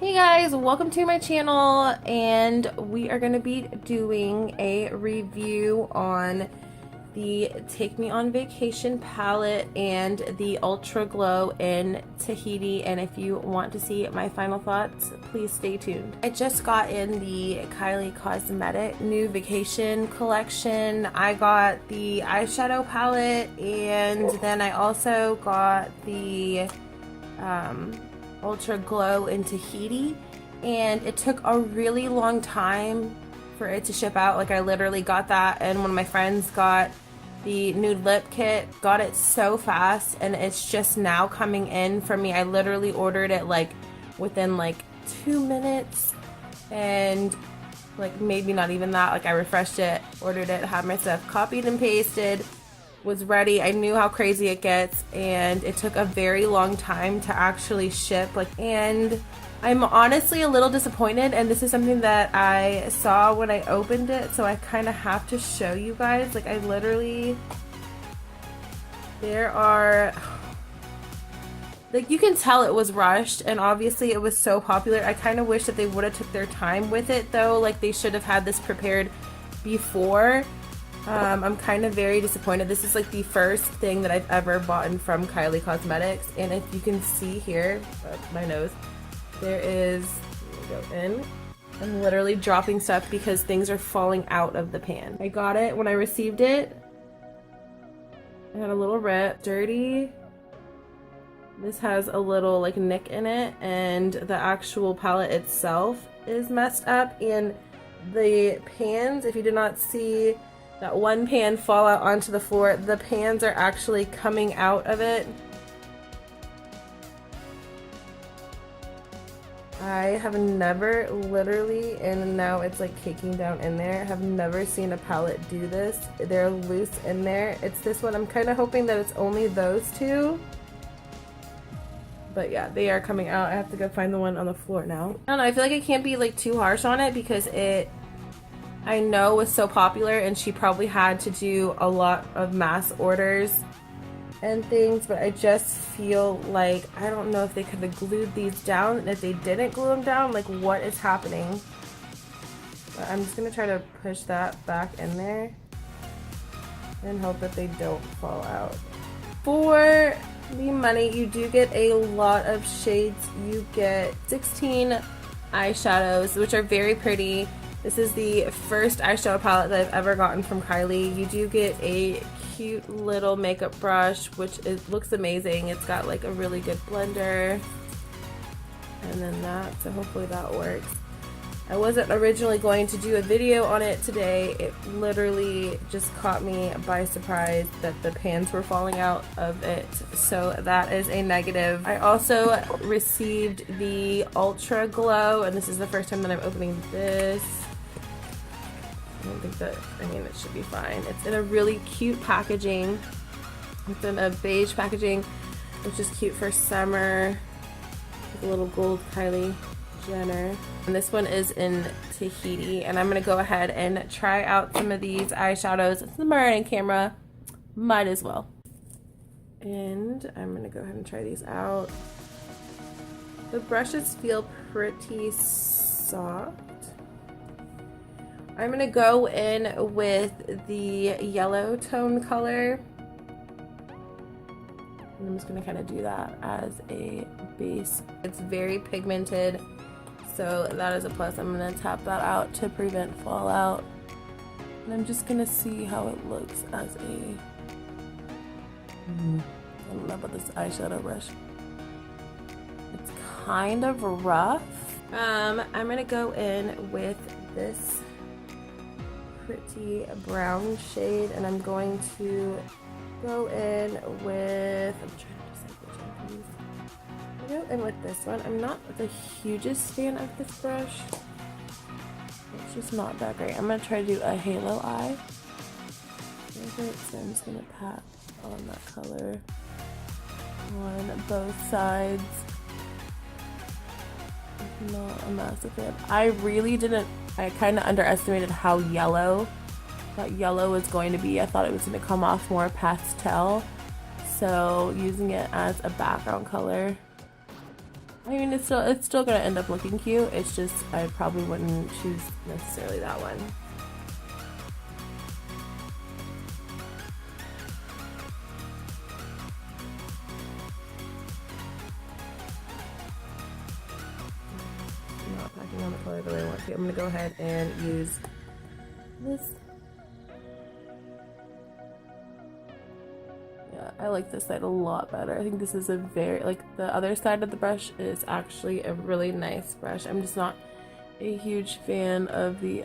Hey guys, welcome to my channel, and we are going to be doing a review on the Take Me on Vacation palette and the Ultra Glow in Tahiti. And if you want to see my final thoughts, please stay tuned. I just got in the Kylie Cosmetics new vacation collection. I got the eyeshadow palette, and then I also got the Ultra Glow in Tahiti, and it took a really long time for it to ship out. Like, I literally got that, and one of my friends got the nude lip kit, got it so fast, and it's just now coming in for me. I literally ordered it like within like 2 minutes, and like maybe not even that. Like, I refreshed it, ordered it, had my stuff copied and pasted, was ready. I knew how crazy it gets, and it took a very long time to actually ship. And I'm honestly a little disappointed, and this is something that I saw when I opened it, so I kind of have to show you guys. Like, I literally, there are, like, you can tell it was rushed, and obviously it was so popular. I kind of wish that they would have took their time with it though. Like, they should have had this prepared before. I'm kind of very disappointed. This is like the first thing that I've ever bought from Kylie Cosmetics, and if you can see here, my nose, there is, let me go in, I'm literally dropping stuff because things are falling out of the pan. I got it when I received it. I had a little rip, dirty. This has a little like nick in it, and the actual palette itself is messed up, and the pans, if you did not see that one pan fall out onto the floor, the pans are actually coming out of it. I have never, literally, and now it's like caking down in there, I have never seen a palette do this. They're loose in there. It's this one. I'm kind of hoping that it's only those two. But yeah, they are coming out. I have to go find the one on the floor now. I don't know, I feel like I can't be like too harsh on it because it, I know, was so popular, and she probably had to do a lot of mass orders and things, but I just feel like, I don't know if they could have glued these down, and if they didn't glue them down, like, what is happening? But I'm just gonna try to push that back in there and hope that they don't fall out. For the money, you do get a lot of shades. You get 16 eyeshadows, which are very pretty. This is the first eyeshadow palette that I've ever gotten from Kylie. You do get a cute little makeup brush, which looks amazing. It's got like a really good blender. And then that, so hopefully that works. I wasn't originally going to do a video on it today. It literally just caught me by surprise that the pans were falling out of it. So that is a negative. I also received the Ultra Glow, and this is the first time that I'm opening this. I don't think that, I mean, it should be fine. It's in a really cute packaging. It's in a beige packaging, which is cute for summer. With a little gold Kylie Jenner. And this one is in Tahiti. And I'm going to go ahead and try out some of these eyeshadows. It's the Marine camera. Might as well. And I'm going to go ahead and try these out. The brushes feel pretty soft. I'm gonna go in with the yellow tone color. And I'm just gonna kind of do that as a base. It's very pigmented, so that is a plus. I'm gonna tap that out to prevent fallout. And I'm just gonna see how it looks as a, I don't know about this eyeshadow brush. It's kind of rough. I'm gonna go in with this pretty brown shade, and I'm going to go in with, I'm trying to decide which one to use. I'll go in with this one. I'm not the hugest fan of this brush. It's just not that great. I'm going to try to do a halo eye. So I'm just going to pat on that color on both sides. Not a massive fan. I really didn't, I kind of underestimated how yellow that yellow was going to be. I thought it was going to come off more pastel, so using it as a background color I mean, it's still gonna end up looking cute. It's just I probably wouldn't choose necessarily that one. I'm not packing on the color the way I want to. I'm gonna go ahead and use this. Yeah, I like this side a lot better. I think this is a very, like, the other side of the brush is actually a really nice brush. I'm just not a huge fan of the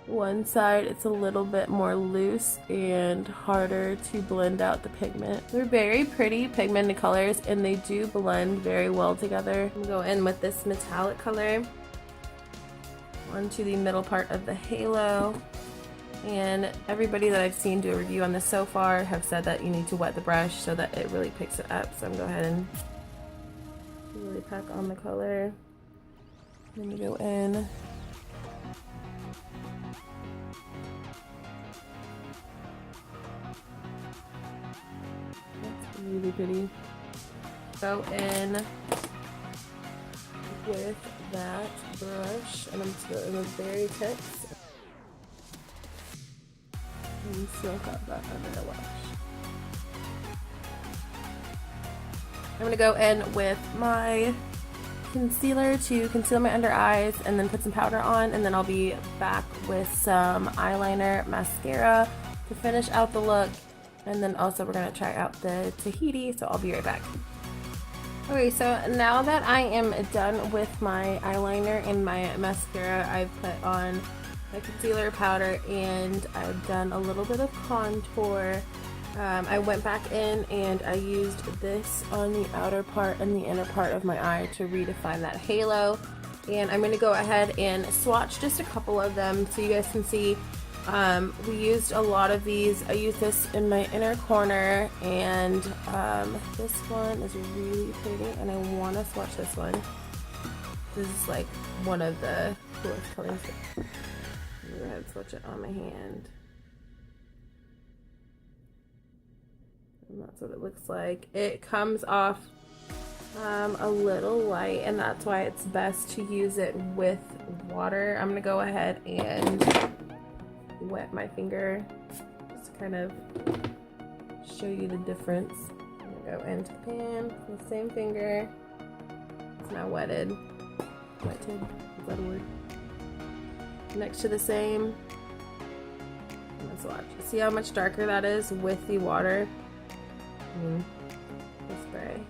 one side. It's a little bit more loose and harder to blend out the pigment. They're very pretty pigmented colors and they do blend very well together. I'm gonna go in with this metallic color onto the middle part of the halo. And everybody that I've seen do a review on this so far have said that you need to wet the brush so that it really picks it up. So I'm gonna go ahead and really pack on the color. Then we go in. That's really pretty. Go in with that brush, and I'm just going in the very tips. And silk up that under the wash. I'm gonna go in with my concealer to conceal my under eyes and then put some powder on, and then I'll be back with some eyeliner, mascara to finish out the look, and then also we're gonna try out the Tahiti, so I'll be right back. Okay, so now that I am done with my eyeliner and my mascara, I've put on my concealer, powder, and I've done a little bit of contour. I went back in and I used this on the outer part and the inner part of my eye to redefine that halo. And I'm going to go ahead and swatch just a couple of them so you guys can see. We used a lot of these. I used this in my inner corner, and this one is really pretty, and I want to swatch this one. This is like one of the coolest colors. I'm gonna go ahead and swatch it on my hand. And that's what it looks like. It comes off a little light, and that's why it's best to use it with water. I'm gonna go ahead and wet my finger just to kind of show you the difference. I'm gonna go into the pan with the same finger. It's now wetted. Wetted, is that a word? Next to the same. Let's watch. See how much darker that is with the water? The spray.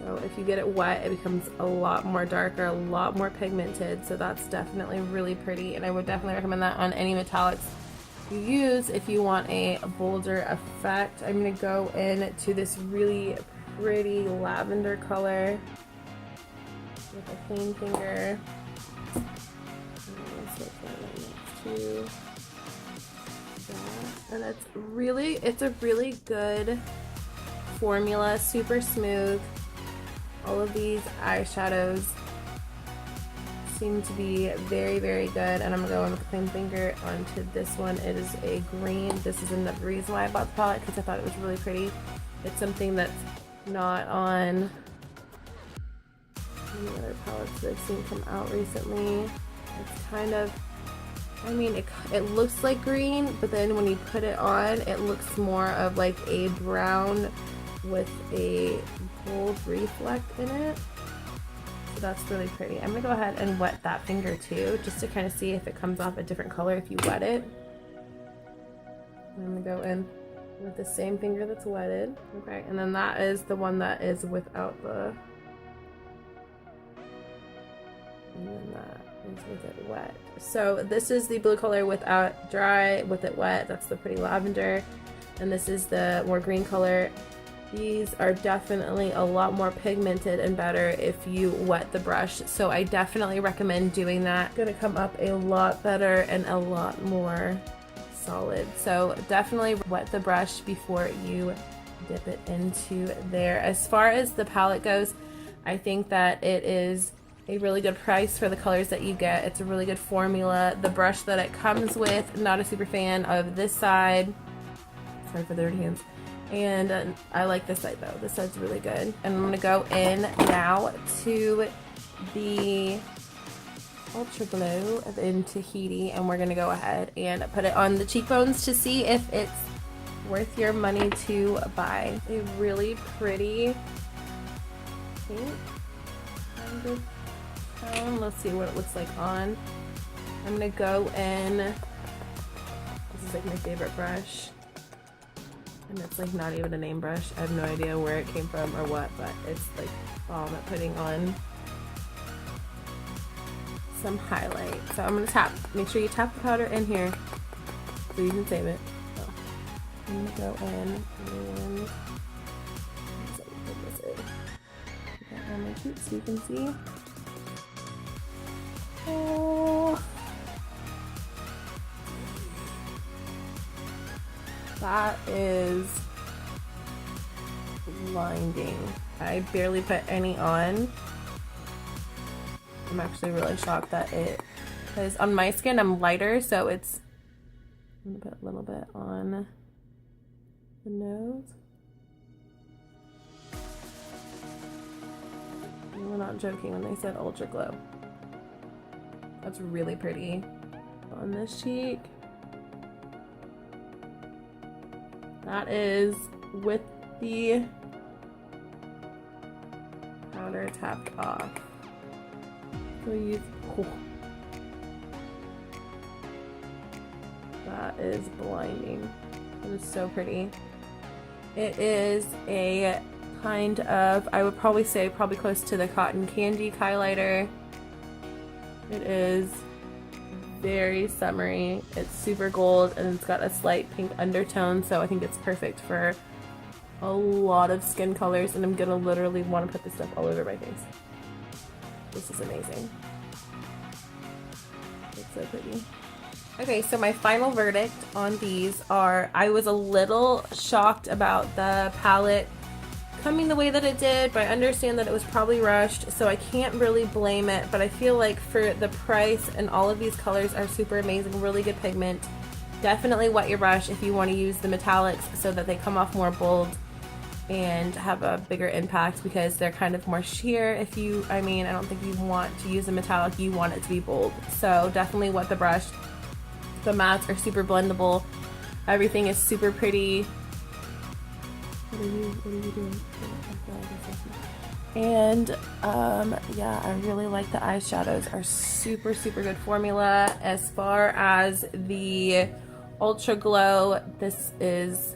So if you get it wet, it becomes a lot more darker, a lot more pigmented. So that's definitely really pretty, and I would definitely recommend that on any metallics you use if you want a bolder effect. I'm gonna go into this really pretty lavender color with a clean finger. And it's a really good formula, super smooth. All of these eyeshadows seem to be very, very good, and I'm gonna go in with a clean finger onto this one. It is a green. This is another reason why I bought the palette, because I thought it was really pretty. It's something that's not on any other palettes that I've seen come out recently. It's kind of, I mean, it looks like green, but then when you put it on, it looks more of like a brown with a gold reflect in it. So that's really pretty. I'm gonna go ahead and wet that finger too, just to kind of see if it comes off a different color if you wet it. I'm gonna go in with the same finger that's wetted. Okay, and then that is the one that is without the, and then that is with it wet. So this is the blue color without dry, with it wet. That's the pretty lavender. And this is the more green color. These are definitely a lot more pigmented and better if you wet the brush. So I definitely recommend doing that. It's gonna come up a lot better and a lot more solid. So definitely wet the brush before you dip it into there. As far as the palette goes, I think that it is a really good price for the colors that you get. It's a really good formula. The brush that it comes with, not a super fan of this side. Sorry for the dirty hands. And I like this side though. This side's really good. And I'm gonna go in now to the Ultra Glow in Tahiti, and we're gonna go ahead and put it on the cheekbones to see if it's worth your money to buy. A really pretty pink kind of tone. Let's see what it looks like on. I'm gonna go in. This is like my favorite brush. And it's like not even a name brush. I have no idea where it came from or what, but it's like bomb at putting on some highlight. So I'm gonna tap. Make sure you tap the powder in here so you can save it. So I'm gonna go in and put that on my cheek so you can see. Oh. That is blinding. I barely put any on. I'm actually really shocked that it, because on my skin I'm lighter, so it's, I'm gonna put a little bit on the nose. And we're not joking when they said Ultra Glow. That's really pretty. On this cheek. That is with the powder tapped off. So use, oh. That is blinding. It is so pretty. It is a kind of, I would probably say probably close to the cotton candy highlighter. It is very summery. It's super gold and it's got a slight pink undertone, so I think it's perfect for a lot of skin colors, and I'm gonna literally want to put this stuff all over my face. This is amazing. It's so pretty. Okay, so my final verdict on these are, I was a little shocked about the palette coming the way that it did, but I understand that it was probably rushed, so I can't really blame it. But I feel like for the price, and all of these colors are super amazing, really good pigment. Definitely wet your brush if you want to use the metallics so that they come off more bold and have a bigger impact, because they're kind of more sheer. If you, I mean, I don't think you want to use a metallic, you want it to be bold. So definitely wet the brush. The mattes are super blendable. Everything is super pretty. What are you doing? And yeah, I really like the eyeshadows. Are super good formula. As far as the Ultra Glow, this is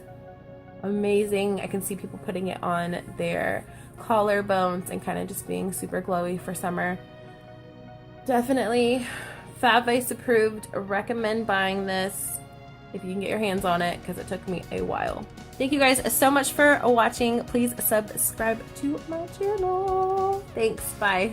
amazing. I can see people putting it on their collarbones and kind of just being super glowy for summer. Definitely Fab Vice approved. Recommend buying this if you can get your hands on it, because it took me a while. Thank you guys so much for watching. Please subscribe to my channel. Thanks. Bye.